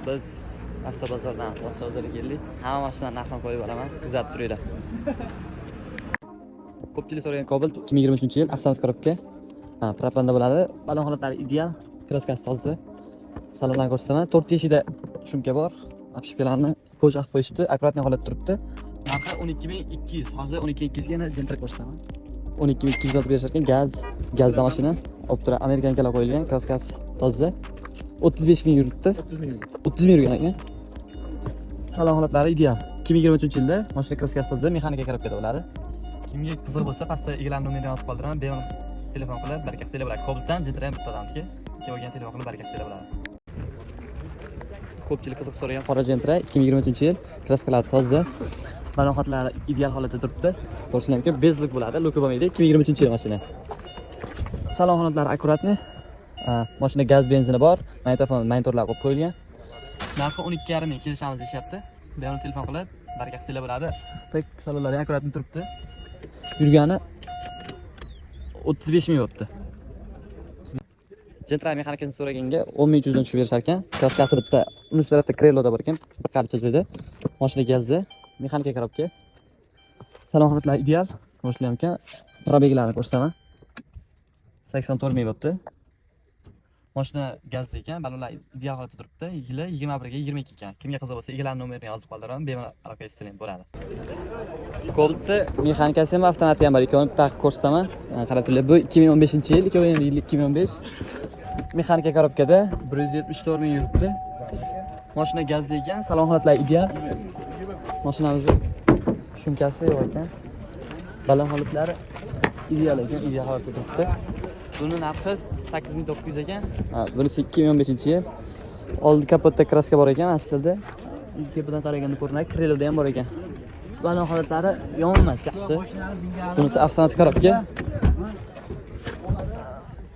Biz avtobozordan avtobozorga keldik. Hamma mashinalarni narxini qo'yib boraman. Kuzatib turinglar. Ko'pchilik so'ragan Cobalt 2023-yil avtomatik korobka. Propanda bo'ladi. Balon holatlari ideal, kraskasi toza. Salonlarni ko'rsataman. 4 teshikda shumka bor. Apshikalarni ko'chaq qo'yishdi, akkuratniy holatda turibdi. Narxi 12200. Hozir 12200 ga yana jentra ko'rsataman. 12200 sotib berishar ekan. Gazda mashina. Optura amerikankalar qo'yilgan, kraskasi toza. 35 ming yuribdi. 30 ming yurgan ekan. Salon holatlari ideal. 2023-yilda mashina kraskasi toza, mexanika korobkada bo'ladi. Kimga qiziq bo'lsa, pastda egalar nomerini yozib qoldiraman. Bemalol telefon qilib barakasizlar bo'ladi. Cobalt ham, jentra ham bittadanki. Ikki bo'lgan telefon qilib barakasizlar bo'ladi. Ko'pchilik qiziq so'ragan qora jentra 2023-yil, kraskalari toza. Balon xotlari ideal holatda turibdi. Ko'rsam mumkin, bezlik bo'ladi, luka bo'lmaydi. 2023-yil mashina. Salon holatlari akkuratni. Mashina gaz benzini bor, magnitofon, monitorlar qo'yib qo'yilgan. Narxi 12,5 ming kelishamiz deyapti. Bemalol telefon qilib barakasizlar bo'ladi. Tek salonlari akkuratni turibdi. Yurgani 35 ming bo'libdi. Jentra mexanikasini so'raganga 10,300 dan tushib berishar ekan. Kraskasi bitta, uni tarafda Kreloda bor ekan, bir qarcha joyda. Mashina gazda, mexanika korobka. Salon holatlari ideal, ko'rishlar ekan. Probeglarni ko'rsataman. 84 ming bo'libdi. Mashina gazda ekan, balonlar ideal holatda turibdi. Yili 21 ga 22 ekan. Kimga qiziq bo'lsa, egalar nomerini yozib qoldiraman, bemalol aloqa qilib bo'ladi. Cobalt'da mexanikasi ham avtomati ham bor. Ikkovini taqib ko'rsataman. Qarab turlar. Bu 2015-yil, 2015. Mexanika korobkada 174 ming yuribdi. Mashina gazda ekan, salon holatlari ideal. Mashinamiz shumkasi yo'q ekan. Balon holatlari ideal ekan, ideal holatda turibdi. Buni narxi 8900 ekan. Bunisi 2015-yil. Oldi kapotda kraska bor ekan, aslida. Tepadan qaraganda ko'rinadi, Kreloda ham bor ekan. Balon holatlari yomon emas, yaxshi. Bunisi avtomatik korobka.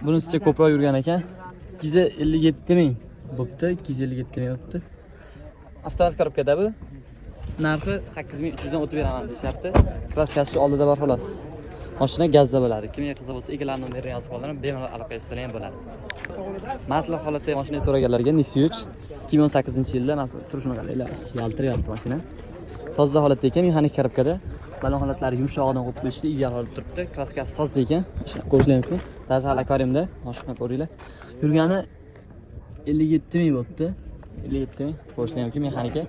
Bunisicha ko'proq yurgan ekan. 257 ming bo'pti, 257 ming bo'pti. Avtomatik korobkada bu. Narxi 8300 dan o'tib beraman deyapti. Kraskasi oldida bor xolos. Mashina gazda bo'ladi. Kimga qiziq bo'lsa, egalar nomerini yozib qoldirib, bemalol aloqa qilsa ham bo'ladi. Maslahat holatda mashina so'raganlarga Nexia 3 2018-yilda masalan turishini qaranglar, yaltiryapti mashina. Toza holatda ekan, mexanik korobkada. Balon holatlari yumshog'idan qo'yib qo'yishdi, ideal holatda turibdi. Kraskasi toza ekan. Ko'rishlar mumkin. Tashqari akvariumda mashina ko'ringlar. Yurgani 57 ming bo'libdi. 57 ming. Ko'rishlar mumkin mexanika.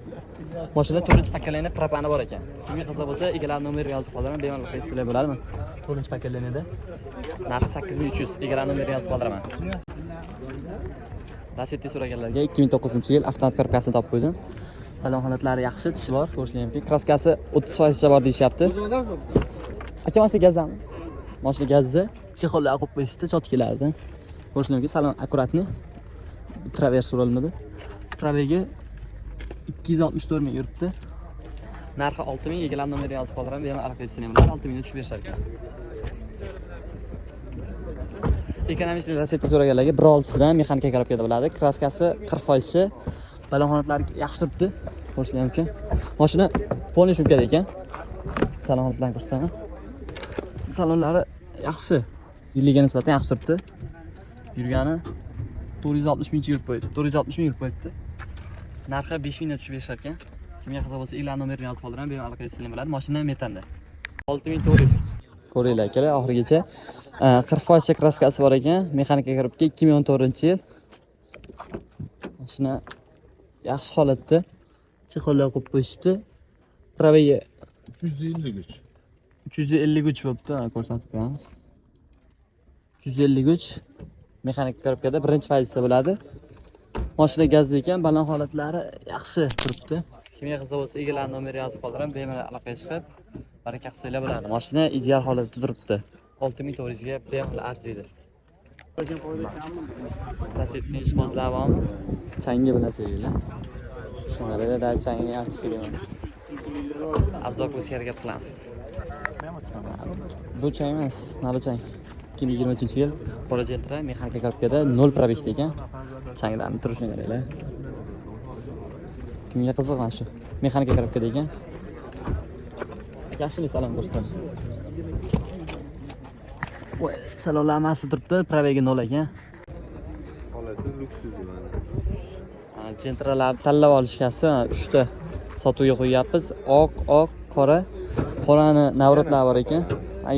Mashina 4-pakkalanida propani bor ekan. Kimga qiziq bo'lsa, egalar nomerini yozib qoldiraman, bemalol qilib bo'ladimi? 4-pakkalanida. Narxi 8300. Egalar nomerini yozib qoldiraman. Lasetti so'raganlarga 2009-yil avtomatik korobkasini topib qo'ydim. Balon holatlari yaxshi, tishi bor, ko'rishlar mumkin. Kraskasi 30% bor deyapti. Aka, mashina gazdami? Mashina gazda, chexollar qo'yib qo'yishdi, chotkilardan. Ko'rishlar mumkin, salon akkuratni. Travers o'ralmadi. Probegi 264 ming yuribdi. Narxi 6 ming, egalar nomerini yozib qoldiraman, bemalol aloqa qilishni ham biladi, 6 mingga tushib berishar ekan. Ekonomist Lasetti so'raganlarga 1.6dan mexanika korobkada bo'ladi. Kraskasi 40%. Balon holatlari yaxshi turibdi. Ko'rishlar mumkin. Mashina polni shumkada ekan. Salon holatlarini ko'rsataman. Salonlari yaxshi. Yilliga nisbatan yaxshi turibdi. Yurgani 460 ming yurib qo'ydi. 460 ming yurib qo'yibdi. Narxi 5 mingdan tushib berishar ekan. Kimga qiziq bo'lsa, egalar nomerini yozib qoldiraman, bemalol aloqa qilishni biladi. Mashina metanda. 6400. Ko'ringlar akalar, oxirigacha 40% kraskasi bor ekan. Mexanika korobka 2014-yil. Mashina yaxshi holatda. Chexollar qo'yib qo'yishibdi. Probegi 353. 353 bo'pti, ko'rsatib qo'yamiz. 353 mexanika korobkada birinchi pozitsiyada bo'ladi. Mashina gazda ekan, balon holatlari yaxshi turibdi. Kimga qiziq bo'lsa, egalar nomerini yozib qoldiraman, bemalol aloqa qilib baraka qilsa bo'ladi. Mashina ideal holatda turibdi. 6400 ga bemalol arziydi. Lasetti ishbozlar bormi? Changi bilasizlar. Shunga da changi yaxshi keladi. Arzon qilishga harakat qilamiz. Bu chang emas, mana chang. 2023-yil qora jentra mexanika korobkada 0 probekda ekan. Changlarni turishini qaranglar. Kimga qiziq mana shu? Mexanika korobkada ekan. Yaxshilik salom ko'rsatamiz. Voy, salonlar hammasi turibdi, probegi 0 ekan. Xolasi Luksuzi mana. Jentralarni tanlab olishgasi 3 ta sotuvga qo'yyapmiz. Oq, qora. Qorani navratlari bor ekan.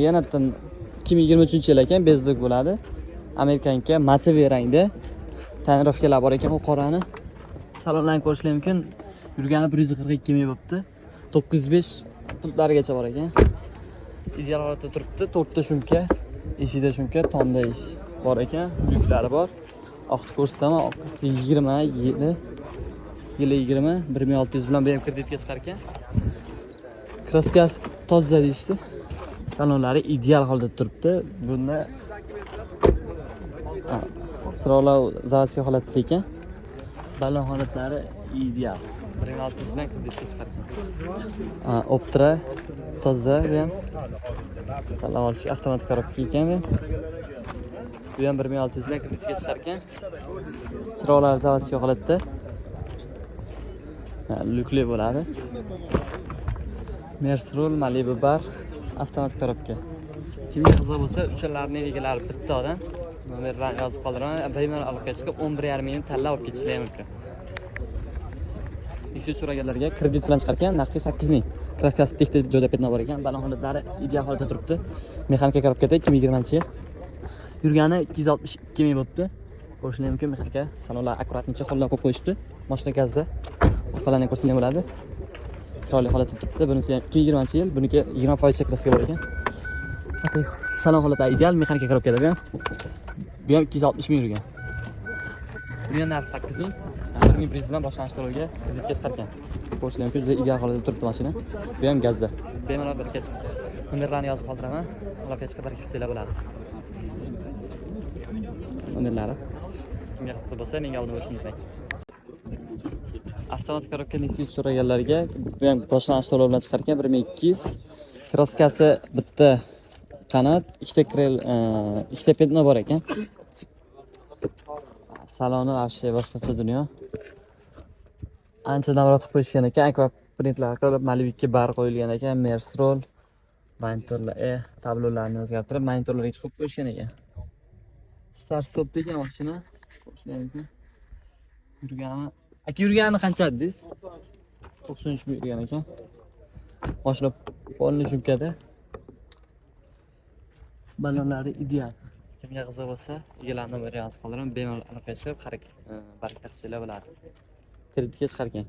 Yana 2023-yil ekan, bezlik bo'ladi. Amerikanka matoviy rangda tonirovkalar bor ekan bu qorani. Salonlarni ko'rishingiz mumkin. Yurgani 142 ming bo'libdi. 905 pultlargacha bor ekan. Ideal holatda turibdi. 4 ta shumka, eshikda shumka, tomda ish bor ekan. Yuklari bor. Oqni ko'rsataman. Oq 20 yili 20 1600 bilan BM kreditga chiqar ekan. Kraskasi toza deyishdi. Salonlari ideal holda turibdi. Bunda chiroqlar zavodskiy holatda ekan. Balon holatlari ideal. 1600 bilan kreditga chiqar ekan. Optra toza ham. Tanlab olish avtomatik korobka ekan bu. Bu ham 1600 bilan kreditga chiqar ekan. Chiroqlar zavodskiy holatda. Lukli bo'ladi. Mersrol Malibu bar avtomatik korobka. Kimga qiziq bo'lsa, uchalarining egalari bitta odam. Nomerlarni yozib qoldiraman. Bemalol aloqaga chiqib 11,5 mingni tanlab olib ketishlari mumkin. Ish so'raganlarga kredit bilan chiqargan, naqdi 8 ming. Kraskasi texnik joyda petna bor ekan. Balon holatlari ideal holatda turibdi. Mexanika korobkada 2020-yil. Yurgani 262 ming bo'libdi. Ko'rishingiz mumkin mexanika. Salonlar akkuratnicha holda qo'yib qo'yishdi. Mashina gazda. Orqalarni ko'rsangiz bo'ladi. Chiroyli holatda turibdi. Bunisi ham 2020-yil, buniki 20% kraska bor ekan. Salon holati ideal, mexanika korobkada bu ham. Bu ham 260 ming yurgan. Bu ham narxi 8 ming. 1 ming priz bilan boshlanish to'lovga kreditga chiqargan. Ko'rishingiz mumkin, juda ideal holatda turibdi mashina. Bu ham gazda. Bemalol birga chiqib. Nomerlarni yozib qoldiraman. Aloqaga chiqib kirsanglar bo'ladi. Nomerlari. Kimga qiziq bo'lsa, menga obuna bo'lishni unutmang. Avtomatik korobka Nexus so'raganlarga bu ham boshlanish to'lovi bilan chiqargan 1200. Kraskasi bitta qanot, ikkita krel, ikkita petno bor ekan. Saloni вообще boshqacha dunyo. Ancha navratib qo'yishgan ekan. Aqua printlar qilib, Malibu bar qo'yilgan ekan. Mersrol, monitorlar, tablolarni o'zgartirib, monitorlarga chiqib qo'yishgan ekan. Start-stop degan mashina. Yurgani qancha dedingiz? 93 ming yurgan ekan. Mashina polni shumkada. Balonlari ideal. Kimga qiziq bo'lsa, egalarni nomeri yozib qoldiraman. Bemalol aloqaga chiqib, baraka qilsanglar bo'ladi. Kreditga chiqargan.